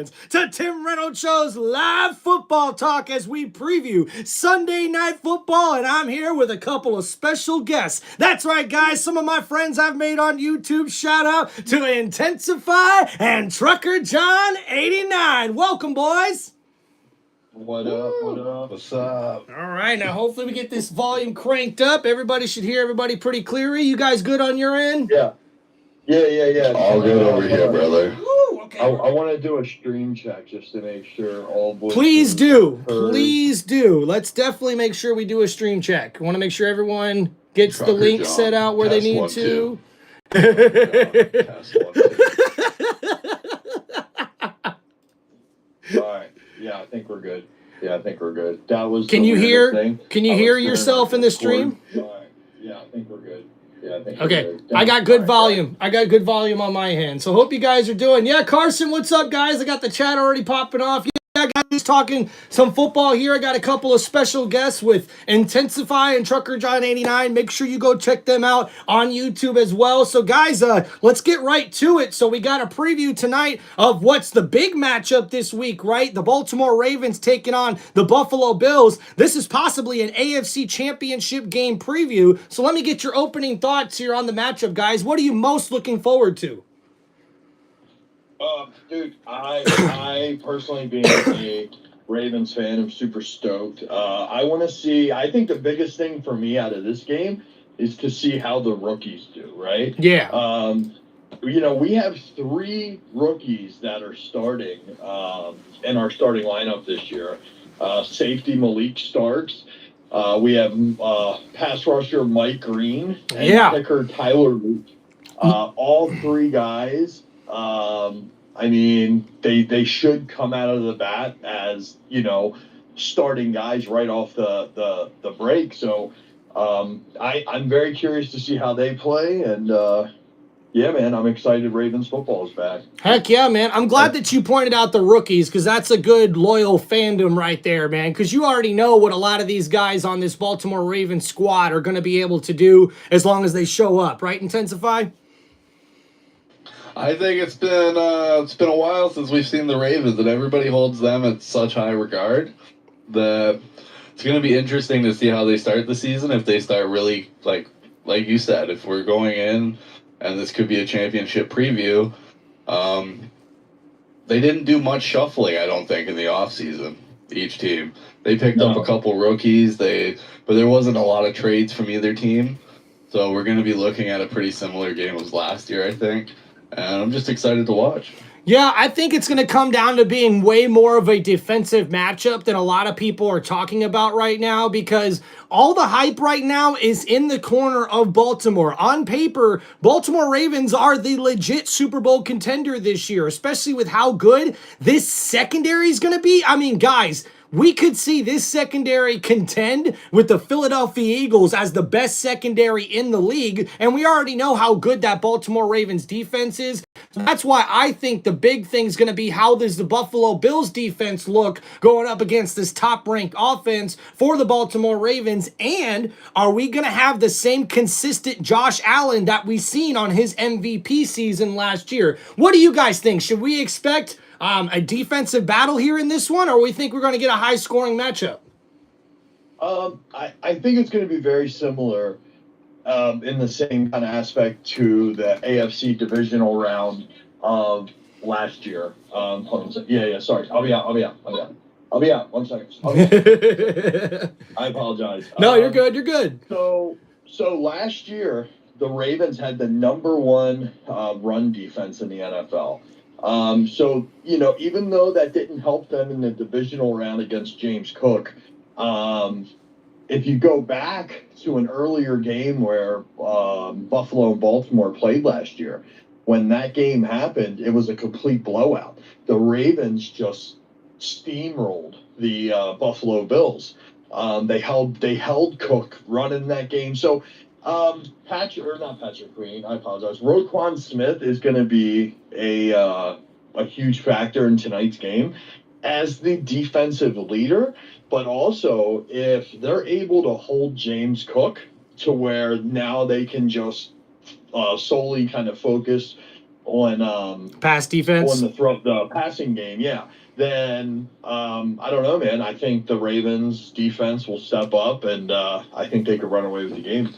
fans, to Tim Reynolds Show's live football talk as we preview Sunday Night Football, and I'm here with a couple of special guests. That's right, guys, some of my friends I've made on YouTube. Shout out to iiNTenSiiFy and TruckJohn89. Welcome, boys. What up? What up? What's up? All right, now hopefully we get this volume cranked up. Everybody should hear everybody pretty clearly. You guys good on your end? Yeah. All good over here, brother. Woo, okay. I want to do a stream check just to make sure all voices Please do. heard. Please do. Let's definitely make sure we do a stream check. I want to make sure everyone gets the link John. set out where they Test need 1, to. 2. Test 1, 2. All right. Yeah, I think we're good. That was. Can the you weirdest hear? thing. Can you I hear was yourself in the stream? All right. Yeah, I think we're good. Okay, I got good volume. I got good volume on my hand. So hope you guys are doing. Yeah, Carson, what's up, guys? I got the chat already popping off. Yeah, guys, talking some football here. I got a couple of special guests with iiNTenSiiFy and TruckJohn89. Make sure you go check them out on YouTube as well. So, guys, let's get right to it. So we got a preview tonight of what's the big matchup this week, right? The Baltimore Ravens taking on the Buffalo Bills. This is possibly an AFC Championship game preview. So let me get your opening thoughts here on the matchup, guys. What are you most looking forward to? Dude, I personally being a Ravens fan, I'm super stoked. I want to see. I think the biggest thing for me out of this game is to see how the rookies do. Right? Yeah. We have 3 rookies that are starting in our starting lineup this year. Safety Malik Starks. We have pass rusher Mike Green and kicker Tyler Luke. All 3 guys. I mean, they should come out of the bat as, starting guys right off the break. So I'm very curious to see how they play. And, yeah, man, I'm excited Ravens football is back. Heck yeah, man. I'm glad that you pointed out the rookies because that's a good, loyal fandom right there, man, because you already know what a lot of these guys on this Baltimore Ravens squad are going to be able to do as long as they show up, right, iiNTenSiiFy? I think it's been a while since we've seen the Ravens, and everybody holds them at such high regard that it's going to be interesting to see how they start the season. If they start really like you said, if we're going in and this could be a championship preview, they didn't do much shuffling, I don't think, in the offseason. Each team they picked up a couple rookies, but there wasn't a lot of trades from either team, so we're going to be looking at a pretty similar game as last year, I think. And I'm just excited to watch. Yeah, I think it's going to come down to being way more of a defensive matchup than a lot of people are talking about right now because all the hype right now is in the corner of Baltimore. On paper, Baltimore Ravens are the legit Super Bowl contender this year, especially with how good this secondary is going to be. I mean, guys, we could see this secondary contend with the Philadelphia Eagles as the best secondary in the league, and we already know how good that Baltimore Ravens defense is. So that's why I think the big thing is going to be how does the Buffalo Bills defense look going up against this top-ranked offense for the Baltimore Ravens, and are we going to have the same consistent Josh Allen that we seen on his MVP season last year? What do you guys think? Should we expect a defensive battle here in this one, or we think we're going to get a high-scoring matchup? I think it's going to be very similar in the same kind of aspect to the AFC divisional round of last year. Hold on a second. Yeah, sorry. I'll be out. 1 second. I apologize. No, you're good. You're good. So last year, the Ravens had the #1 run defense in the NFL. So, even though that didn't help them in the divisional round against James Cook, if you go back to an earlier game where Buffalo and Baltimore played last year, when that game happened, it was a complete blowout. The Ravens just steamrolled the Buffalo Bills. They held Cook running that game. So not Patrick Queen, I apologize. Roquan Smith is going to be a huge factor in tonight's game as the defensive leader, but also if they're able to hold James Cook to where now they can just solely kind of focus pass defense. on the passing game, yeah, then I don't know, man. I think the Ravens defense will step up, and I think they could run away with the game.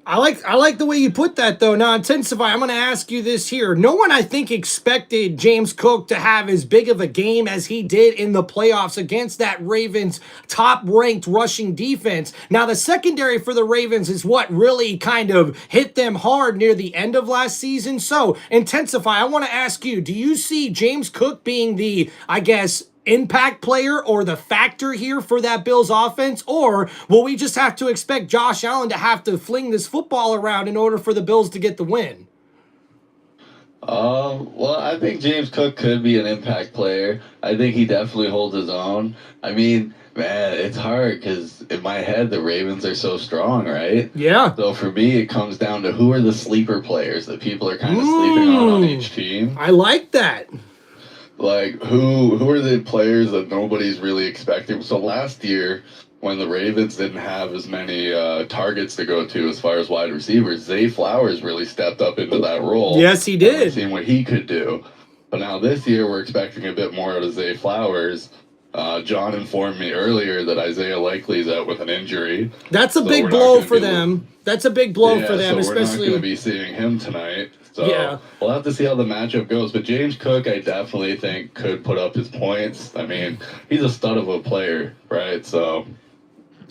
I like the way you put that, though. Now, iiNTenSiiFy, I'm going to ask you this here. No one, I think, expected James Cook to have as big of a game as he did in the playoffs against that Ravens top-ranked rushing defense. Now, the secondary for the Ravens is what really kind of hit them hard near the end of last season. So, iiNTenSiiFy, I want to ask you, do you see James Cook being the, I guess, impact player or the factor here for that Bills offense, or will we just have to expect Josh Allen to have to fling this football around in order for the Bills to get the win? Well, I think James Cook could be an impact player. I think he definitely holds his own. I mean, man, it's hard because in my head, the Ravens are so strong, right? Yeah. So for me, it comes down to who are the sleeper players that people are kind of sleeping on each team. I like that. Like, who are the players that nobody's really expecting? So last year, when the Ravens didn't have as many targets to go to as far as wide receivers, Zay Flowers really stepped up into that role. Yes, he did. Seeing what he could do. But now this year, we're expecting a bit more out of Zay Flowers. John informed me earlier that Isaiah Likely's out with an injury. That's a big blow for them. That's a big blow for them, so especially. We're not going to be seeing him tonight. So yeah. We'll have to see how the matchup goes. But James Cook, I definitely think, could put up his points. I mean, he's a stud of a player, right? So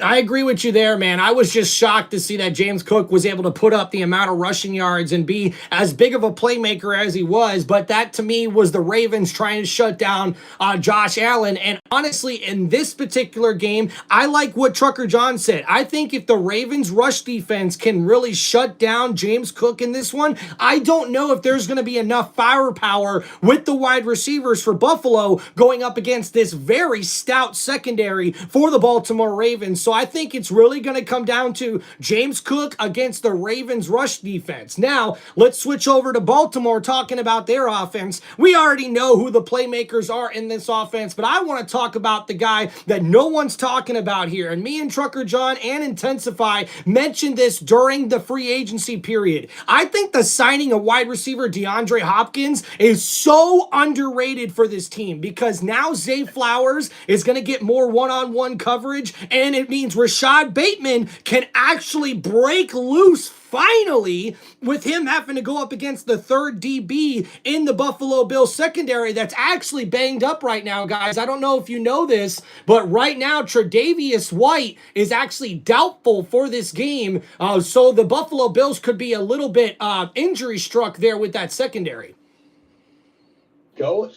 I agree with you there, man. I was just shocked to see that James Cook was able to put up the amount of rushing yards and be as big of a playmaker as he was. But that, to me, was the Ravens trying to shut down Josh Allen. And honestly, in this particular game, I like what Trucker John said. I think if the Ravens rush defense can really shut down James Cook in this one, I don't know if there's going to be enough firepower with the wide receivers for Buffalo going up against this very stout secondary for the Baltimore Ravens. So I think it's really going to come down to James Cook against the Ravens rush defense. Now, let's switch over to Baltimore talking about their offense. We already know who the playmakers are in this offense, but I want to talk about the guy that no one's talking about here. And me and Trucker John and iiNTenSiiFy mentioned this during the free agency period. I think the signing of wide receiver DeAndre Hopkins is so underrated for this team because now Zay Flowers is going to get more one-on-one coverage, and it means Rashad Bateman can actually break loose finally with him having to go up against the third DB in the Buffalo Bills secondary that's actually banged up right now, guys. I don't know if you know this, but right now Tre'Davious White is actually doubtful for this game, so the Buffalo Bills could be a little bit injury struck there with that secondary. Going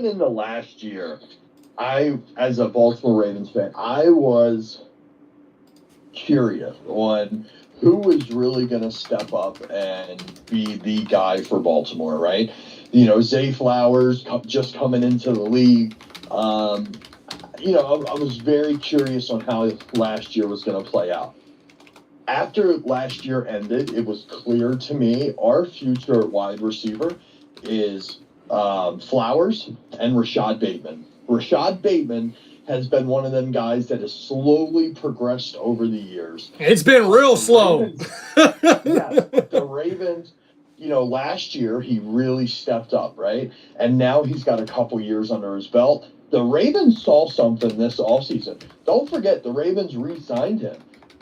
into last year, as a Baltimore Ravens fan, I was curious on who was really going to step up and be the guy for Baltimore, right? You know, Zay Flowers just coming into the league. I was very curious on how last year was going to play out. After last year ended, it was clear to me our future wide receiver is Flowers and Rashad Bateman. Rashad Bateman has been one of them guys that has slowly progressed over the years. It's been real slow. The Ravens, last year he really stepped up, right? And now he's got a couple years under his belt. The Ravens saw something this offseason. Don't forget, the Ravens re-signed him.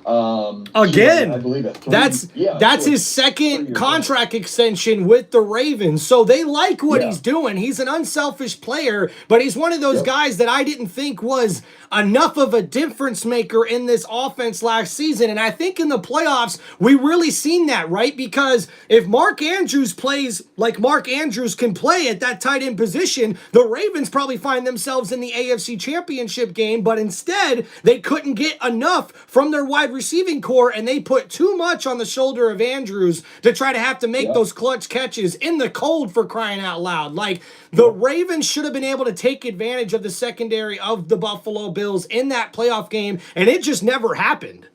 Again, I believe it. That's his second contract extension with the Ravens. So they like what he's doing. He's an unselfish player, but he's one of those guys that I didn't think was enough of a difference maker in this offense last season. And I think in the playoffs, we really seen that, right? Because if Mark Andrews plays like Mark Andrews can play at that tight end position, the Ravens probably find themselves in the AFC Championship game, but instead they couldn't get enough from their wide receiving core, and they put too much on the shoulder of Andrews to try to have to make those clutch catches in the cold, for crying out loud. Like, the Ravens should have been able to take advantage of the secondary of the Buffalo Bills in that playoff game, and it just never happened.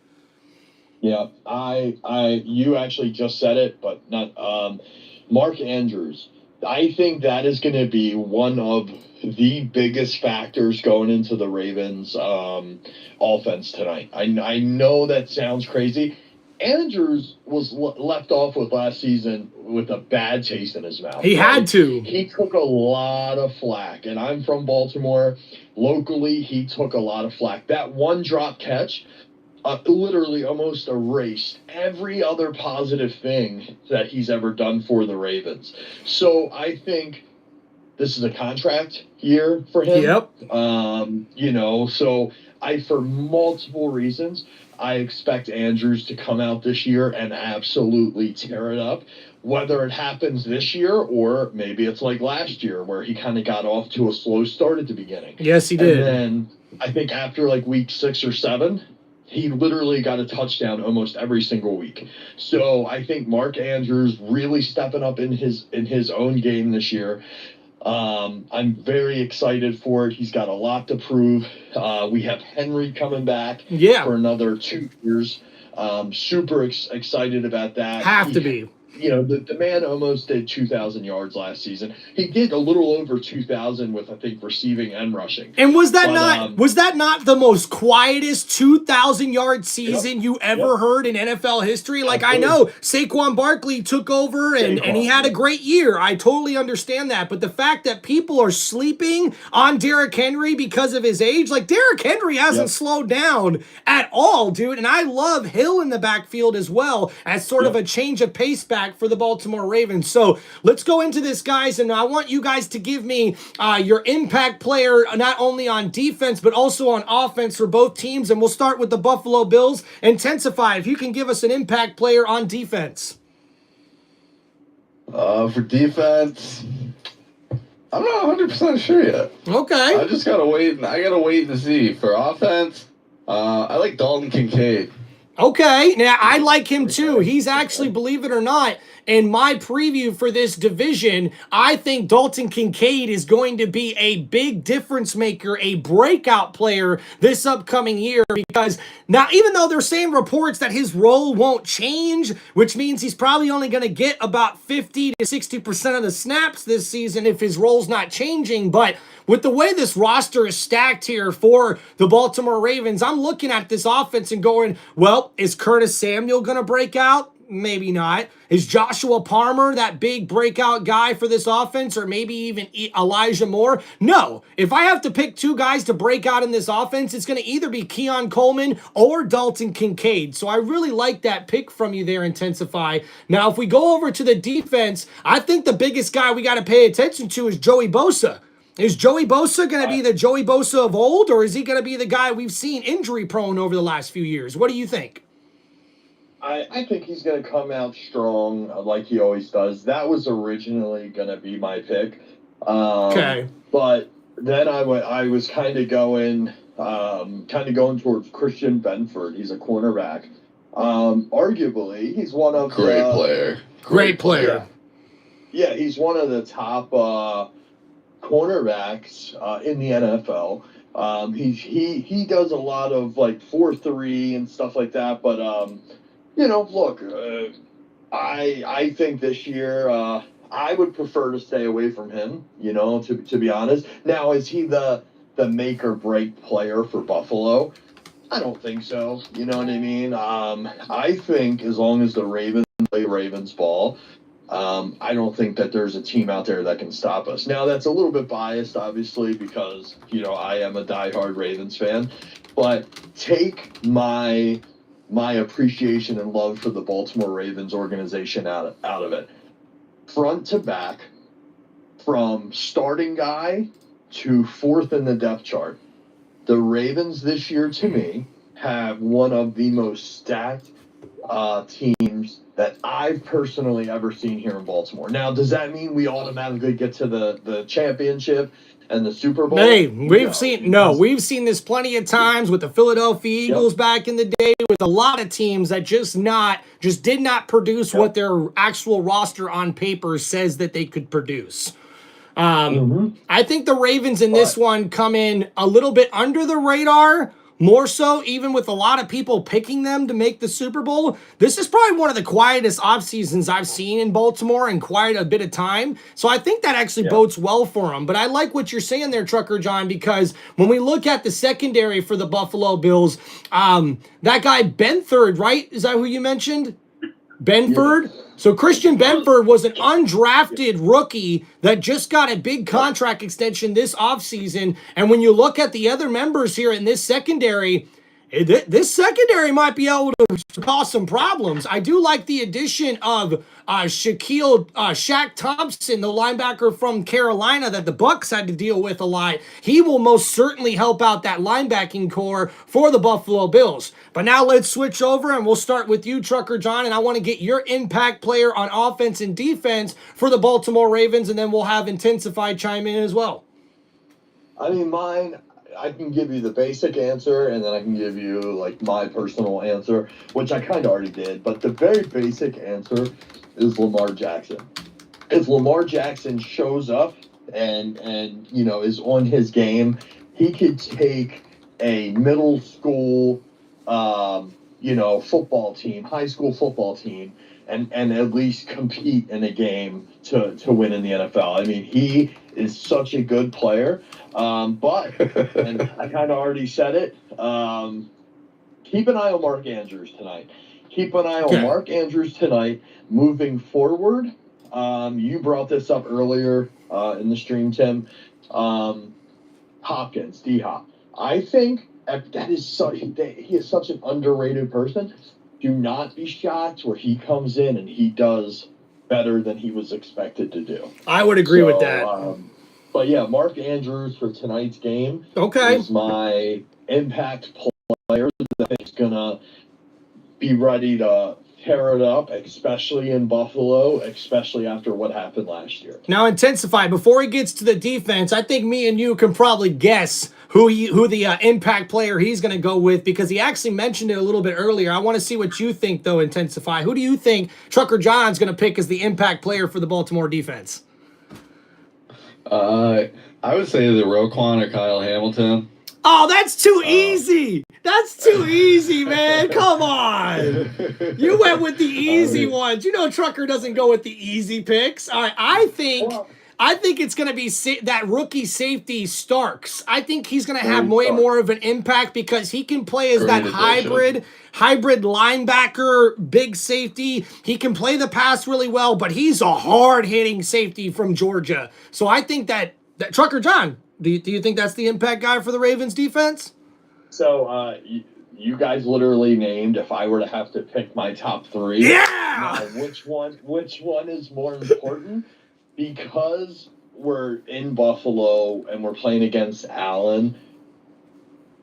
Yeah, you actually just said it, but not Mark Andrews. I think that is going to be one of the biggest factors going into the Ravens offense tonight. I know that sounds crazy. Andrews was left off with last season with a bad taste in his mouth. He had to. He took a lot of flack, and I'm from Baltimore. Locally, he took a lot of flack. That one drop catch literally almost erased every other positive thing that he's ever done for the Ravens. So I think this is a contract year for him. Yep. So for multiple reasons, I expect Andrews to come out this year and absolutely tear it up. Whether it happens this year or maybe it's like last year where he kind of got off to a slow start at the beginning. Yes, he did. And then I think after like week 6 or 7, he literally got a touchdown almost every single week. So I think Mark Andrews really stepping up in his own game this year. I'm very excited for it. He's got a lot to prove. We have Henry coming back for another 2 years. Super excited about that. Have to be. The man almost did 2,000 yards last season. He did a little over 2,000 with, I think, receiving and rushing. And was that not the most quietest 2,000-yard season you ever heard in NFL history? Like, absolutely. I know Saquon Barkley took over and he had a great year. I totally understand that. But the fact that people are sleeping on Derrick Henry because of his age, like Derrick Henry hasn't slowed down at all, dude. And I love Hill in the backfield as well as sort of a change of pace back for the Baltimore Ravens. So let's go into this, guys, and I want you guys to give me your impact player, not only on defense, but also on offense for both teams, and we'll start with the Buffalo Bills. iiNTenSiiFy, if you can give us an impact player on defense. For defense, I'm not 100% sure yet. Okay. I just gotta wait. I gotta wait and see. For offense, I like Dalton Kincaid. Okay, now I like him too. He's actually, believe it or not, in my preview for this division, I think Dalton Kincaid is going to be a big difference maker, a breakout player this upcoming year, because now, even though they're saying reports that his role won't change, which means he's probably only going to get about 50 to 60% of the snaps this season if his role's not changing, but with the way this roster is stacked here for the Baltimore Ravens, I'm looking at this offense and going, well, is Curtis Samuel going to break out? Maybe not. Is Joshua Palmer that big breakout guy for this offense, or maybe even Elijah Moore? No. If I have to pick 2 guys to break out in this offense, it's going to either be Keon Coleman or Dalton Kincaid. So I really like that pick from you there, iiNTenSiiFy. Now, if we go over to the defense, I think the biggest guy we got to pay attention to is Joey Bosa. Is Joey Bosa going to be the Joey Bosa of old, or is he going to be the guy we've seen injury-prone over the last few years? What do you think? I think he's going to come out strong like he always does. That was originally going to be my pick. Okay. But then I was kind of going towards Christian Benford. He's a cornerback. Arguably, he's one of Great player. Yeah, he's one of the top cornerbacks in the NFL. He does a lot of like 4-3 and stuff like that, but look, I think this year I would prefer to stay away from him, to be honest. Now, is he the make or break player for Buffalo? I don't think so. You know what I mean? I think as long as the Ravens play Ravens ball, I don't think that there's a team out there that can stop us. Now, that's a little bit biased, obviously, because, I am a diehard Ravens fan. But take my appreciation and love for the Baltimore Ravens organization out of it. Front to back, from starting guy to 4th in the depth chart, the Ravens this year, to me, have one of the most stacked teams that I've personally ever seen here in Baltimore. Now, does that mean we automatically get to the championship and the Super Bowl? Hey, we've seen this plenty of times with the Philadelphia Eagles back in the day, with a lot of teams that just did not produce what their actual roster on paper says that they could produce. I think the Ravens in this one come in a little bit under the radar, More so, even with a lot of people picking them to make the Super Bowl. This is probably one of the quietest off seasons I've seen in Baltimore in quite a bit of time. So I think that actually bodes well for them. But I like what you're saying there, Trucker John, because when we look at the secondary for the Buffalo Bills, that guy Benford, right? Is that who you mentioned? Benford. So Christian Benford was an undrafted rookie that just got a big contract extension this offseason. And when you look at the other members here in this secondary, this secondary might be able to cause some problems. I do like the addition of Shaq Thompson, the linebacker from Carolina that the Bucs had to deal with a lot. He will most certainly help out that linebacking core for the Buffalo Bills. But now let's switch over and we'll start with you, Trucker John, and I want to get your impact player on offense and defense for the Baltimore Ravens, and then we'll have iiNTenSiiFy chime in as well. I mean, mine, I can give you the basic answer, and then I can give you, like, my personal answer, which I kind of already did. But the very basic answer is Lamar Jackson. If Lamar Jackson shows up and you know, is on his game, he could take a middle school, you know, football team, high school football team, and at least compete in a game to win in the NFL. I mean, he is such a good player. But, and I kind of already said it, keep an eye on Mark Andrews tonight. Keep an eye on Mark Andrews tonight moving forward. You brought this up earlier in the stream, Tim. Hopkins, D-Hop. I think that is he is such an underrated person. Do not be shocked where he comes in and he does better than he was expected to do. I would agree with that. But yeah, Mark Andrews for tonight's game is my impact player that is going to be ready to tear it up, especially in Buffalo, especially after what happened last year. Now, iiNTenSiiFy, before he gets to the defense, I think me and you can probably guess who the impact player he's going to go with, because he actually mentioned it a little bit earlier. I want to see what you think, though, iiNTenSiiFy. Who do you think Trucker John's going to pick as the impact player for the Baltimore defense? I would say the Roquan or Kyle Hamilton. Oh, that's too easy. That's too easy, man. Come on. You went with the easy ones. You know Trucker doesn't go with the easy picks. All right, I think it's going to be that rookie safety Starks. I think he's going to have way more of an impact because he can play as that hybrid linebacker, big safety. He can play the pass really well, but he's a hard-hitting safety from Georgia. So I think that Trucker John, do you think that's the impact guy for the Ravens defense? So you guys literally named, if I were to have to pick my top three. Yeah. Now, which one is more important? Because we're in Buffalo and we're playing against Allen,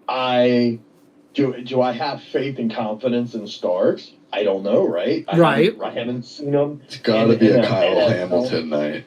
do I have faith and confidence in Starks? I don't know, right? I haven't seen him. It's got to be a Kyle Hamilton night.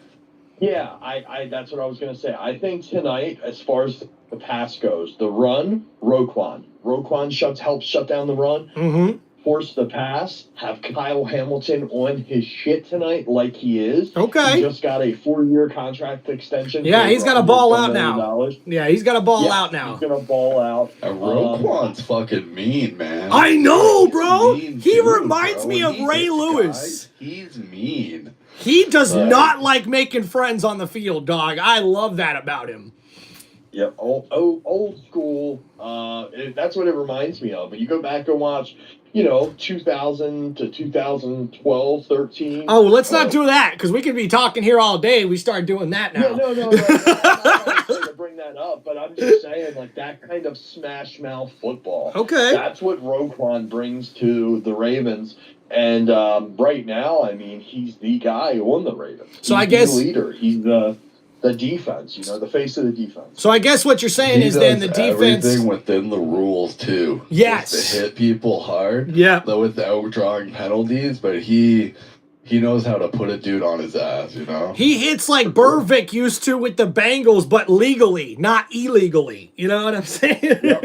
Yeah, I that's what I was going to say. I think tonight, as far as the pass goes, the run, Roquan helps shut down the run. Mm-hmm. Force the pass, have Kyle Hamilton on his shit tonight like he is. Okay. He just got a 4-year contract extension. Yeah, he's got to ball out now. Yeah, he's got to ball out now. He's going to ball out. Roquan's fucking mean, man. I know, bro. He reminds me of Ray Lewis. He's mean. He does not like making friends on the field, dog. I love that about him. Yeah, old school. That's what it reminds me of. But you go back and watch, 2000 to 2012, 13. Oh, let's not do that, because we could be talking here all day. We start doing that now. Yeah, no. I'm not going to bring that up, but I'm just saying, like, that kind of smash mouth football. Okay. That's what Roquan brings to the Ravens. And right now, I mean, he's the guy on the Ravens. So he's I guess the leader. He's the defense, the face of the defense. So I guess what you're saying is then the defense, everything within the rules too. Yes. Just to hit people hard. Yeah. Though without drawing penalties, but he knows how to put a dude on his ass, He hits like Burvick used to with the Bengals, but legally, not illegally. You know what I'm saying? Yep.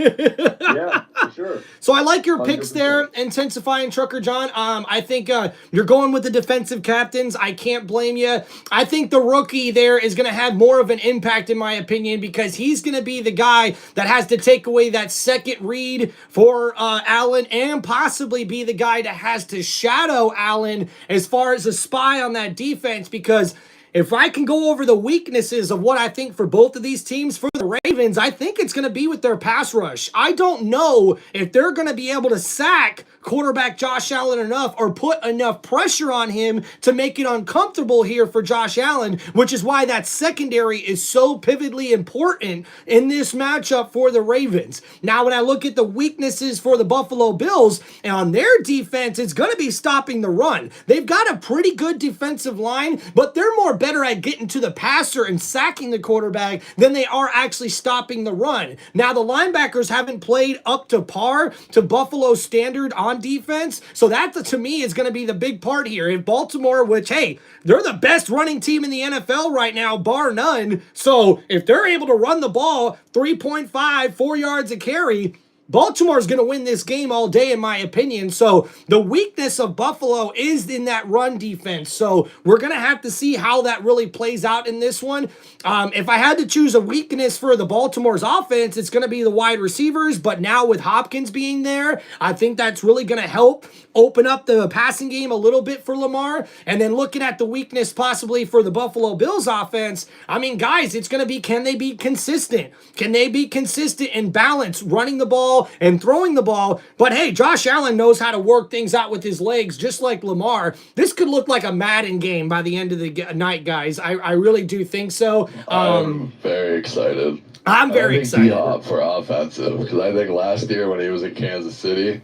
Yeah. for sure. So I like your picks 100%. there, iiNTenSiiFy and Trucker John. I think you're going with the defensive captains. I can't blame you. I think the rookie there is going to have more of an impact, in my opinion, because he's going to be the guy that has to take away that second read for Allen and possibly be the guy that has to shadow Allen as far as a spy on that defense, because if I can go over the weaknesses of what I think for both of these teams, for the Ravens, I think it's going to be with their pass rush. I don't know if they're going to be able to sack quarterback Josh Allen enough or put enough pressure on him to make it uncomfortable here for Josh Allen, which is why that secondary is so pivotally important in this matchup for the Ravens. Now, when I look at the weaknesses for the Buffalo Bills, and on their defense, it's going to be stopping the run. They've got a pretty good defensive line, but they're more better at getting to the passer and sacking the quarterback than they are actually stopping the run. Now, the linebackers haven't played up to par to Buffalo's standard on defense, so that, to me, is going to be the big part here. If Baltimore, which, hey, they're the best running team in the NFL right now, bar none, so if they're able to run the ball 3.5, 4 yards a carry, Baltimore's going to win this game all day, in my opinion. So the weakness of Buffalo is in that run defense. So we're going to have to see how that really plays out in this one. If I had to choose a weakness for the Baltimore's offense, it's going to be the wide receivers. But now with Hopkins being there, I think that's really going to help open up the passing game a little bit for Lamar. And then looking at the weakness possibly for the Buffalo Bills offense, I mean, guys, it's going to be, can they be consistent? Can they be consistent and balanced running the ball and throwing the ball? But hey, Josh Allen knows how to work things out with his legs, just like Lamar. This could look like a Madden game by the end of the night, guys. I really do think so. I'm very excited. I'm very excited. D-Hop for offensive, because I think last year when he was in Kansas City,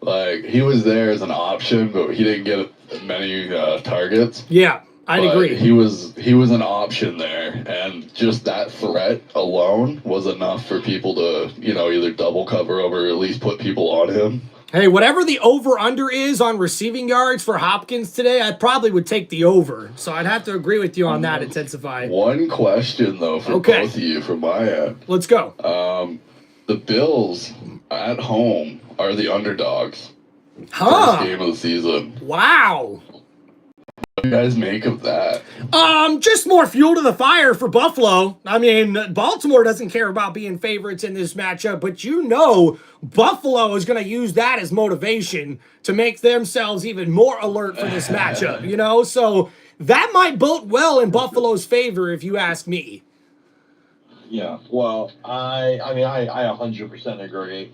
like, he was there as an option, but he didn't get many targets. Yeah, I'd agree. He was an option there, and just that threat alone was enough for people to, either double cover over or at least put people on him. Hey, whatever the over-under is on receiving yards for Hopkins today, I probably would take the over. So I'd have to agree with you on that, iiNTenSiiFy. One question, though for both of you from my end. Let's go. The Bills at home are the underdogs. Huh. First game of the season. Wow. What do you guys make of that? Just more fuel to the fire for Buffalo. I mean, Baltimore doesn't care about being favorites in this matchup, but Buffalo is going to use that as motivation to make themselves even more alert for this matchup, So that might bode well in Buffalo's favor, if you ask me. Yeah, well, I 100% agree.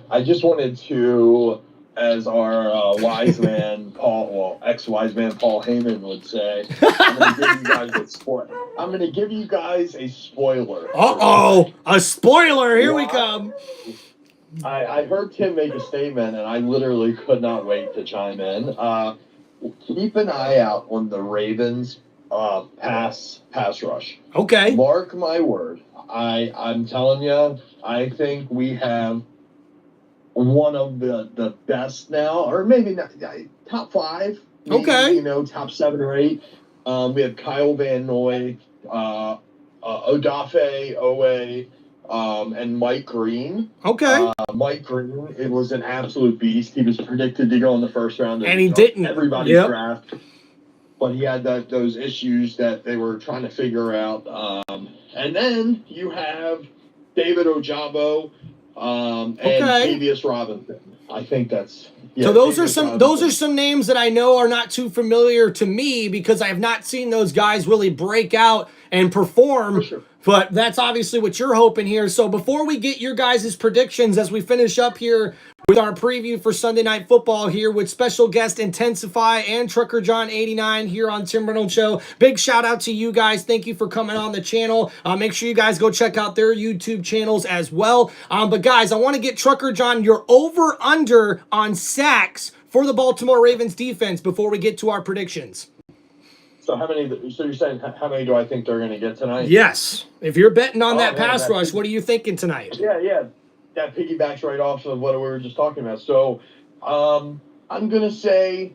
I just wanted to, as our wise man ex-wise man Paul Heyman would say, I'm going to give you guys a spoiler. Uh-oh, a spoiler, here we come. I heard Tim make a statement, and I literally could not wait to chime in. Keep an eye out on the Ravens pass rush. Okay. Mark my word. I'm telling you, I think we have one of the best now, or maybe not top 5. Maybe, okay. Top 7 or 8. We have Kyle Van Noy, Odafe Owe, and Mike Green. Okay. Mike Green, it was an absolute beast. He was predicted to go in the first round. And he didn't. Everybody's draft. But he had those issues that they were trying to figure out. And then you have David Ojabo and Davius Robinson. I think that's... Yeah, so those are some names that I know are not too familiar to me because I have not seen those guys really break out and perform. For sure. But that's obviously what you're hoping here. So before we get your guys' predictions as we finish up here with our preview for Sunday Night Football here with special guest iiNTenSiiFy and TruckJohn89 here on Tim Reynolds Show. Big shout out to you guys. Thank you for coming on the channel. Make sure you guys go check out their YouTube channels as well. But guys, I want to get Trucker John your over-under on sacks for the Baltimore Ravens defense before we get to our predictions. So you're saying how many do I think they're going to get tonight? Yes. If you're betting on that pass rush, what are you thinking tonight? Yeah. That piggybacks right off of what we were just talking about. So I'm going to say,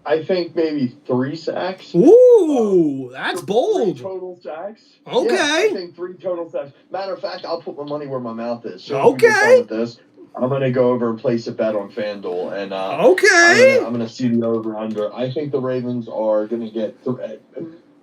I think maybe 3 sacks. Ooh, that's bold. 3 total sacks. Okay. Yeah, I think 3 total sacks. Matter of fact, I'll put my money where my mouth is. So okay. with this. I'm gonna go over and place a bet on FanDuel, and Okay. I'm gonna see the over under. I think the Ravens are gonna get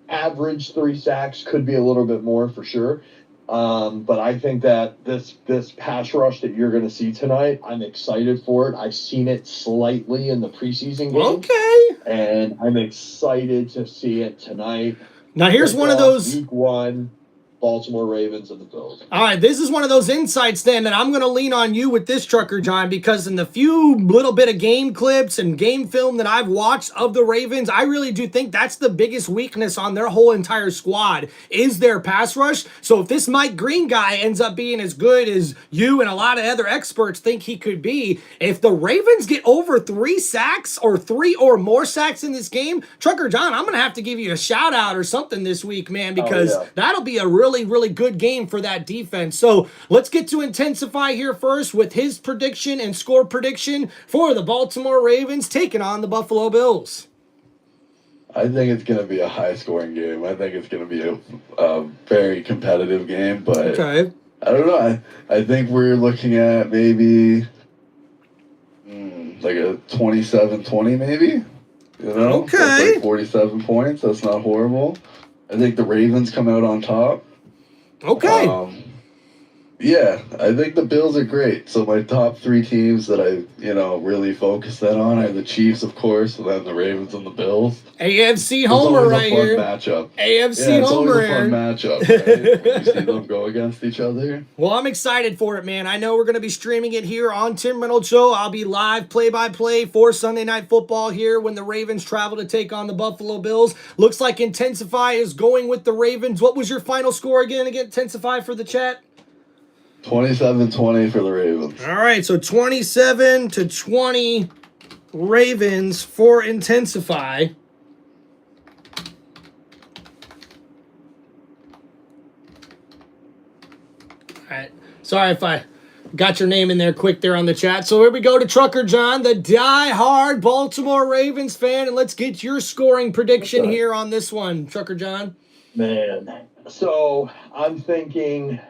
average 3 sacks, could be a little bit more for sure. But I think that this pass rush that you're gonna see tonight, I'm excited for it. I've seen it slightly in the preseason game. Okay. And I'm excited to see it tonight. Now here's one of those Week 1, Baltimore Ravens and the Bills. All right, this is one of those insights then that I'm going to lean on you with this, Trucker John, because in the few little bit of game clips and game film that I've watched of the Ravens, I really do think that's the biggest weakness on their whole entire squad is their pass rush. So if this Mike Green guy ends up being as good as you and a lot of other experts think he could be, if the Ravens get over 3 sacks or 3 or more sacks in this game, Trucker John, I'm going to have to give you a shout out or something this week, man, because that'll be a really, really good game for that defense. So let's get to iiNTenSiiFy here first with his prediction and score prediction for the Baltimore Ravens taking on the Buffalo Bills. I think it's going to be a high-scoring game. I think it's going to be a very competitive game, but okay. I don't know. I think we're looking at maybe like a 27-20 maybe. You know? Okay. That's like 47 points. That's not horrible. I think the Ravens come out on top. Okay. Yeah, I think the Bills are great. So my top 3 teams that I, really focus that on are the Chiefs, of course, and then the Ravens and the Bills. AFC Homer right here. Matchup. AFC Homer here. It's always a fun matchup, right? When you see them go against each other. Well, I'm excited for it, man. I know we're going to be streaming it here on Tim Reynolds Show. I'll be live play-by-play for Sunday Night Football here when the Ravens travel to take on the Buffalo Bills. Looks like iiNTenSiiFy is going with the Ravens. What was your final score again iiNTenSiiFy for the chat? 27-20 for the Ravens. All right, so 27-20 Ravens for iiNTenSiiFy. All right, sorry if I got your name in there quick there on the chat. So here we go to Trucker John, the die-hard Baltimore Ravens fan, and let's get your scoring prediction here on this one, Trucker John. Man, so I'm thinking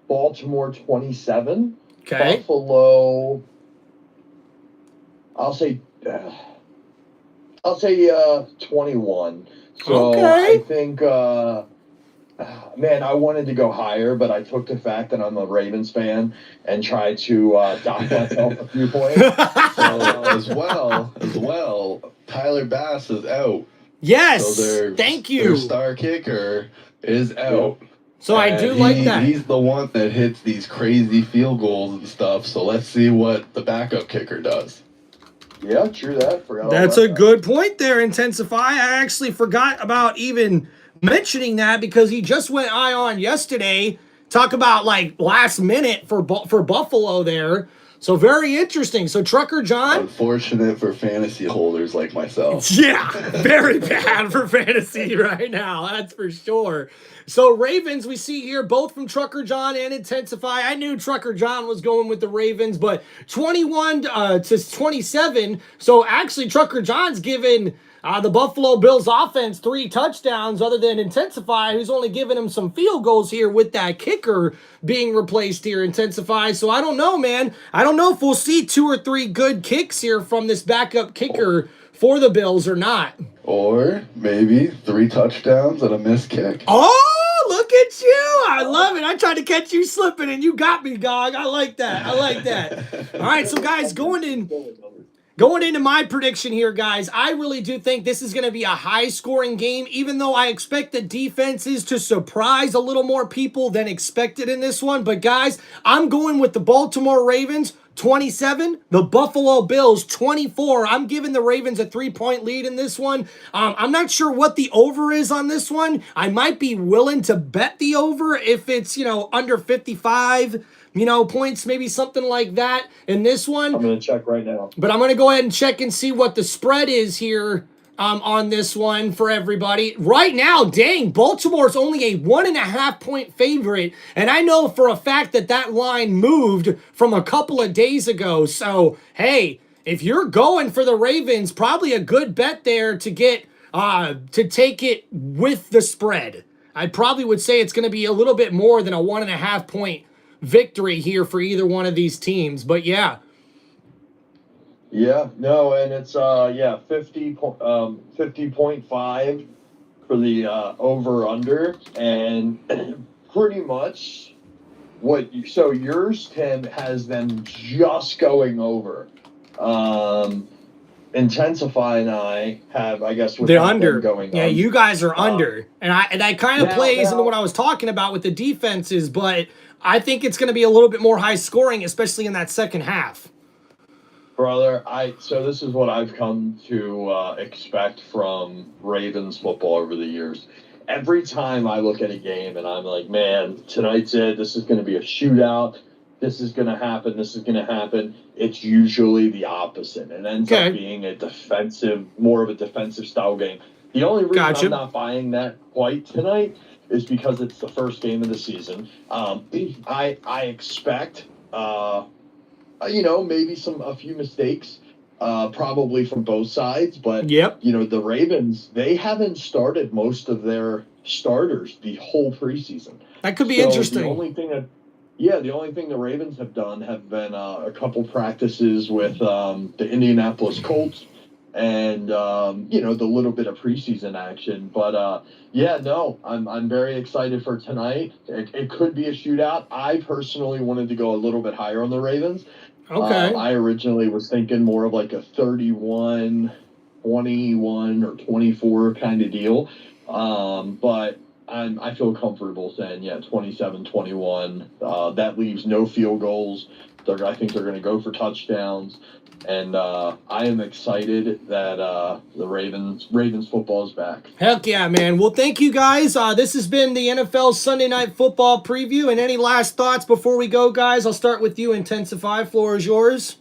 Baltimore 27. Okay. Buffalo, I'll say 21. So okay. I think, man, I wanted to go higher, but I took the fact that I'm a Ravens fan and tried to dock myself a few points. So, as well, Tyler Bass is out. Yes, so thank you. Their star kicker is out. So I do like that. He's the one that hits these crazy field goals and stuff. So let's see what the backup kicker does. Yeah, true that. That's a good point there, iiNTenSiiFy. I actually forgot about even mentioning that because he just went on yesterday. Talk about like last minute for Buffalo there. So very interesting. So Trucker John. Unfortunate for fantasy holders like myself. Yeah, very bad for fantasy right now. That's for sure. So Ravens, we see here both from Trucker John and iiNTenSiiFy. I knew Trucker John was going with the Ravens, but 21 to 27. So actually, Trucker John's given the Buffalo Bills offense 3 touchdowns other than iiNTenSiiFy, who's only given him some field goals here with that kicker being replaced here iiNTenSiiFy. So I don't know, man. I don't know if we'll see 2 or 3 good kicks here from this backup kicker for the Bills or not. Or maybe 3 touchdowns and a missed kick. Oh, look at you. I love it. I tried to catch you slipping and you got me, dog. I like that. I like that. All right, so guys, going into my prediction here, guys, I really do think this is going to be a high-scoring game, even though I expect the defenses to surprise a little more people than expected in this one. But, guys, I'm going with the Baltimore Ravens 27, the Buffalo Bills 24. I'm giving the Ravens a 3-point lead in this one. I'm not sure what the over is on this one. I might be willing to bet the over if it's, under 55 points, maybe something like that in this one. I'm going to check right now. But I'm going to go ahead and check and see what the spread is here on this one for everybody. Right now, dang, Baltimore's only a 1.5-point favorite. And I know for a fact that line moved from a couple of days ago. So, hey, if you're going for the Ravens, probably a good bet there to get to take it with the spread. I probably would say it's going to be a little bit more than a 1.5-point victory here for either one of these teams. But yeah. Yeah, no, and it's 50.5 for the over under, and pretty much so yours, Tim, has them just going over. iiNTenSiiFy and I have, I guess, with The under. going Yeah, you guys are under. And that kind of plays into now- what I was talking about with the defenses, but I think it's going to be a little bit more high scoring, especially in that second half. Brother, so this is what I've come to expect from Ravens football over the years. Every time I look at a game and I'm like, man, tonight's it. This is going to be a shootout. This is going to happen. This is going to happen. It's usually the opposite. It ends up being more of a defensive style game. The only reason I'm not buying that quite tonight is because it's the first game of the season. I expect, maybe a few mistakes, probably from both sides. But, the Ravens, they haven't started most of their starters the whole preseason. That could be interesting. The only thing the Ravens have done have been a couple practices with the Indianapolis Colts and, the little bit of preseason action. But, I'm very excited for tonight. It could be a shootout. I personally wanted to go a little bit higher on the Ravens. Okay. I originally was thinking more of like a 31, 21, or 24 kind of deal. But I feel comfortable saying, 27-21. That leaves no field goals. I think they're going to go for touchdowns. And I am excited that the Ravens football is back. Heck yeah, man. Well, thank you guys. This has been the NFL Sunday Night Football preview. And any last thoughts before we go, guys? I'll start with you, iiNTenSiiFy. Floor is yours.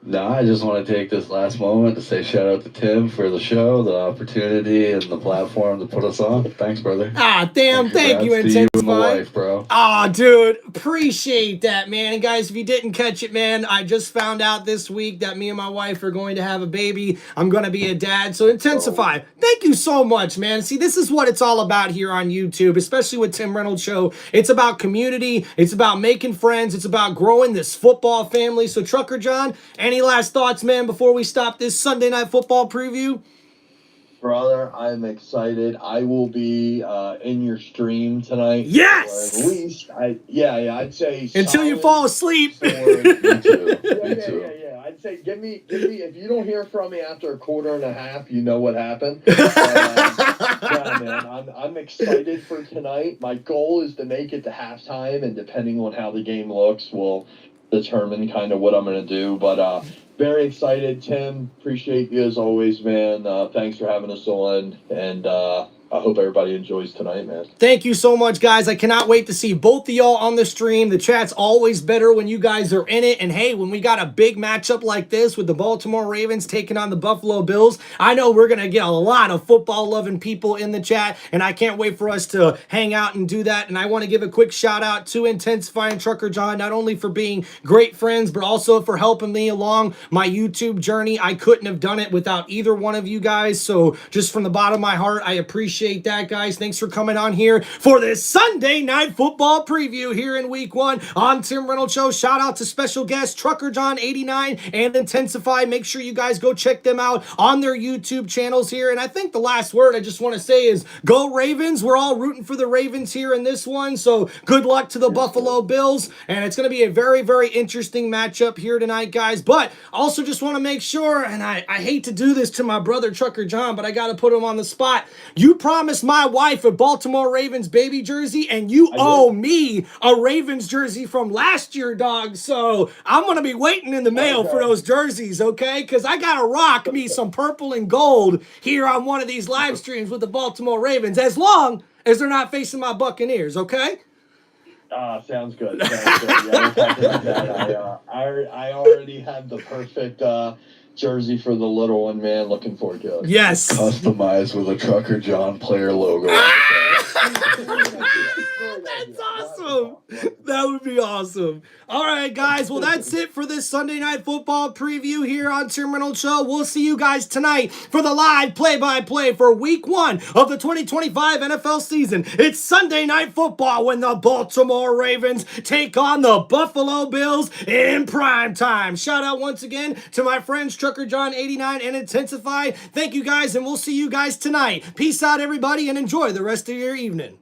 No, I just want to take this last moment to say shout out to Tim for the show, the opportunity, and the platform to put us on. Thanks, brother. Damn. Thank you, iiNTenSiiFy. You and the wife, bro. Dude. Appreciate that, man. And guys, if you didn't catch it, man, I just found out this week that me and my wife are going to have a baby. I'm going to be a dad. So iiNTenSiiFy, thank you so much, man. See, this is what it's all about here on YouTube, especially with Tim Reynolds Show. It's about community. It's about making friends. It's about growing this football family. So Trucker John, any last thoughts, man, before we stop this Sunday Night Football preview? Brother, I'm excited. I will be in your stream tonight. Yes! Or at least, I'd say until you fall asleep. Me too. Yeah. I'd say give me. If you don't hear from me after a quarter and a half, you know what happened. Man, I'm excited for tonight. My goal is to make it to halftime, and depending on how the game looks, will determine kind of what I'm going to do. But very excited, Tim. Appreciate you as always, man. Thanks for having us on, and I hope everybody enjoys tonight, man. Thank you so much, guys. I cannot wait to see both of y'all on the stream. The chat's always better when you guys are in it. And hey, when we got a big matchup like this with the Baltimore Ravens taking on the Buffalo Bills, I know we're going to get a lot of football-loving people in the chat, and I can't wait for us to hang out and do that. And I want to give a quick shout-out to iiNTenSiiFy and Trucker John, not only for being great friends, but also for helping me along my YouTube journey. I couldn't have done it without either one of you guys. So just from the bottom of my heart, I appreciate that, guys. Thanks for coming on here for this Sunday Night Football preview here in Week 1 on Tim Reynolds Show. Shout out to special guest TruckJohn89 and iiNTenSiiFy. Make sure you guys go check them out on their YouTube channels here. And I think the last word I just want to say is go Ravens. We're all rooting for the Ravens here in this one. So good luck to the Buffalo Bills. And it's going to be a very, very interesting matchup here tonight, guys. But also just want to make sure, and I hate to do this to my brother Trucker John, but I got to put him on the spot. You promised my wife a Baltimore Ravens baby jersey, and you owe me a Ravens jersey from last year, dog. So I'm going to be waiting in the mail for those jerseys, okay? Because I got to rock me some purple and gold here on one of these live streams with the Baltimore Ravens, as long as they're not facing my Buccaneers, okay? Sounds good. Yeah, we'll talk about that. I already have the perfect jersey for the little one, man. Looking forward to it. Yes. Customized with a Trucker John player logo. That's awesome. That would be awesome. All right, guys. Well, that's it for this Sunday Night Football preview here on Tim Reynolds Show. We'll see you guys tonight for the live play-by-play for Week 1 of the 2025 NFL season. It's Sunday Night Football when the Baltimore Ravens take on the Buffalo Bills in prime time. Shout out once again to my friends TruckJohn89 and iiNTenSiiFy. Thank you guys, and we'll see you guys tonight. Peace out, everybody, and enjoy the rest of your evening.